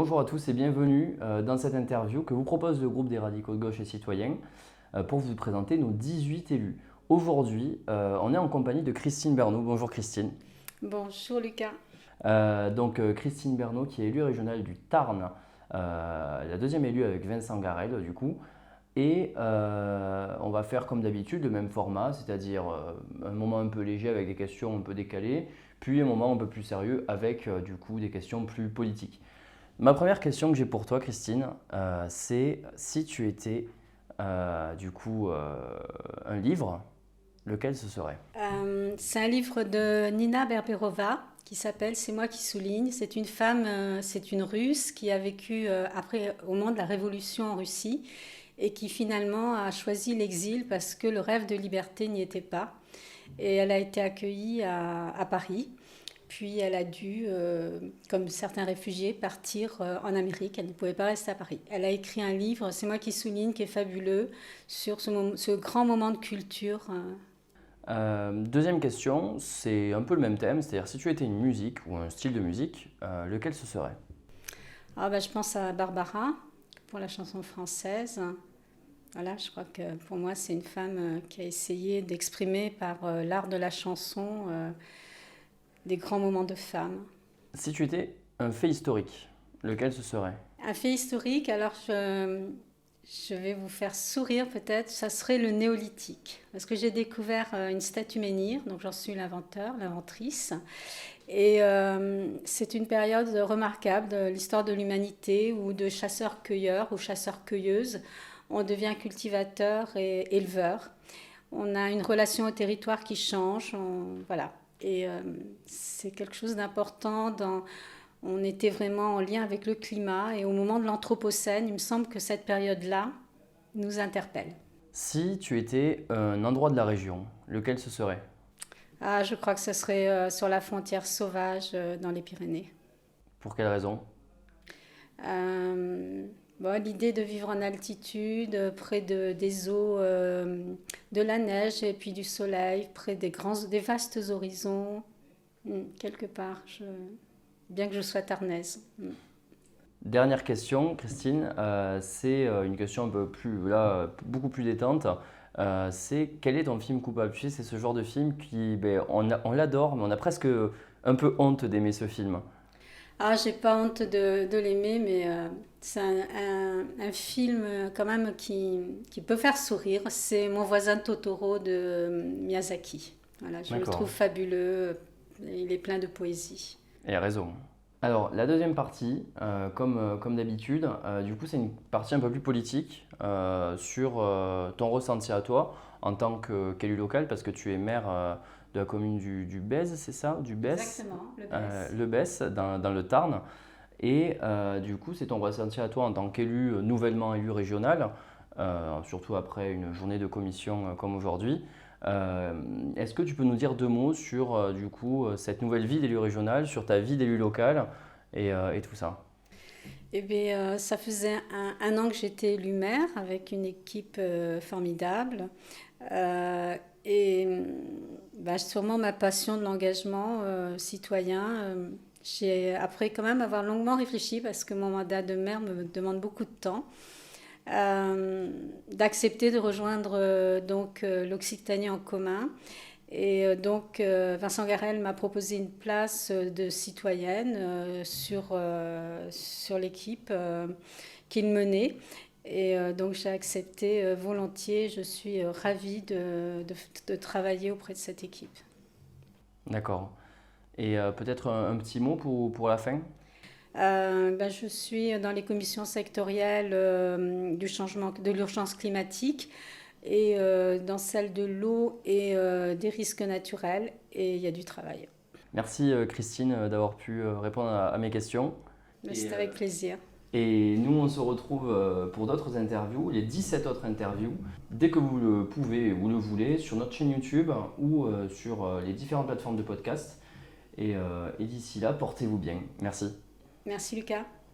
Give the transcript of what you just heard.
Bonjour à tous et bienvenue dans cette interview que vous propose le groupe des radicaux de gauche et citoyens pour vous présenter nos 18 élus. Aujourd'hui, on est en compagnie de Christine Bernot. Bonjour Christine. Bonjour Lucas. Christine Bernot qui est élue régionale du Tarn, la deuxième élue avec Vincent Garel du coup. Et on va faire comme d'habitude le même format, c'est-à-dire un moment un peu léger avec des questions un peu décalées, puis un moment un peu plus sérieux avec du coup des questions plus politiques. Ma première question que j'ai pour toi, Christine, c'est si tu étais un livre, lequel ce serait? C'est un livre de Nina Berberova qui s'appelle C'est moi qui souligne. C'est une femme, c'est une Russe qui a vécu au moment de la révolution en Russie et qui finalement a choisi l'exil parce que le rêve de liberté n'y était pas. Et elle a été accueillie à Paris. Puis elle a dû, comme certains réfugiés, partir en Amérique. Elle ne pouvait pas rester à Paris. Elle a écrit un livre, C'est moi qui souligne, qui est fabuleux, sur ce grand moment de culture. Deuxième question, c'est un peu le même thème, c'est-à-dire si tu étais une musique ou un style de musique, lequel ce serait? Je pense à Barbara pour la chanson française. Voilà, je crois que pour moi, c'est une femme qui a essayé d'exprimer par l'art de la chanson des grands moments de femme. Si tu étais un fait historique, lequel ce serait? Un fait historique, je vais vous faire sourire peut-être, ça serait le néolithique. Parce que j'ai découvert une statue menhir, donc j'en suis l'inventrice. Et c'est une période remarquable de l'histoire de l'humanité où de chasseurs-cueilleurs ou chasseurs-cueilleuses, on devient cultivateur et éleveur. On a une relation au territoire qui change, voilà. Et c'est quelque chose d'important on était vraiment en lien avec le climat et au moment de l'Anthropocène, il me semble que cette période-là nous interpelle. Si tu étais un endroit de la région, lequel ce serait? Ah, je crois que ce serait sur la frontière sauvage dans les Pyrénées. Pour quelle raison? Euh, L'idée de vivre en altitude, près des eaux, de la neige et puis du soleil, près des vastes horizons, quelque part, bien que je sois tarnaise. Dernière question, Christine, c'est une question un peu plus, beaucoup plus détente. C'est quel est ton film coupable? Tu sais, c'est ce genre de film qui, on l'adore, mais on a presque un peu honte d'aimer ce film. Ah, j'ai pas honte de l'aimer, mais c'est un film quand même qui peut faire sourire. C'est Mon voisin Totoro de Miyazaki. Voilà, je le D'accord, trouve fabuleux. Il est plein de poésie. et raison. Alors, la deuxième partie, comme d'habitude, du coup, c'est une partie un peu plus politique sur ton ressenti à toi en tant qu'élu local, parce que tu es maire de la commune du Bèze, c'est ça? Du Bèze? Exactement, le best. Le Bèze, dans le Tarn. Et du coup, c'est ton ressenti à toi en tant qu'élu, nouvellement élu régional, surtout après une journée de commission comme aujourd'hui. Est-ce que tu peux nous dire deux mots sur cette nouvelle vie d'élu régional, sur ta vie d'élu local et tout ça? Eh bien, ça faisait un an que j'étais élue maire avec une équipe formidable. Sûrement ma passion de l'engagement citoyen. Après quand même avoir longuement réfléchi parce que mon mandat de maire me demande beaucoup de temps, d'accepter de rejoindre l'Occitanie en commun. Et Vincent Garel m'a proposé une place de citoyenne sur l'équipe qu'il menait. Et donc j'ai accepté volontiers. Je suis ravie de travailler auprès de cette équipe. D'accord. Et peut-être un petit mot pour la fin? Je suis dans les commissions sectorielles du changement, de l'urgence climatique et dans celle de l'eau et des risques naturels. Et il y a du travail. Merci Christine d'avoir pu répondre à mes questions. Mais Et, c'est euh, avec plaisir. et nous, on se retrouve pour d'autres interviews, les 17 autres interviews, dès que vous le pouvez et vous le voulez, sur notre chaîne YouTube ou sur les différentes plateformes de podcast. Et d'ici là, portez-vous bien. Merci. Merci Lucas.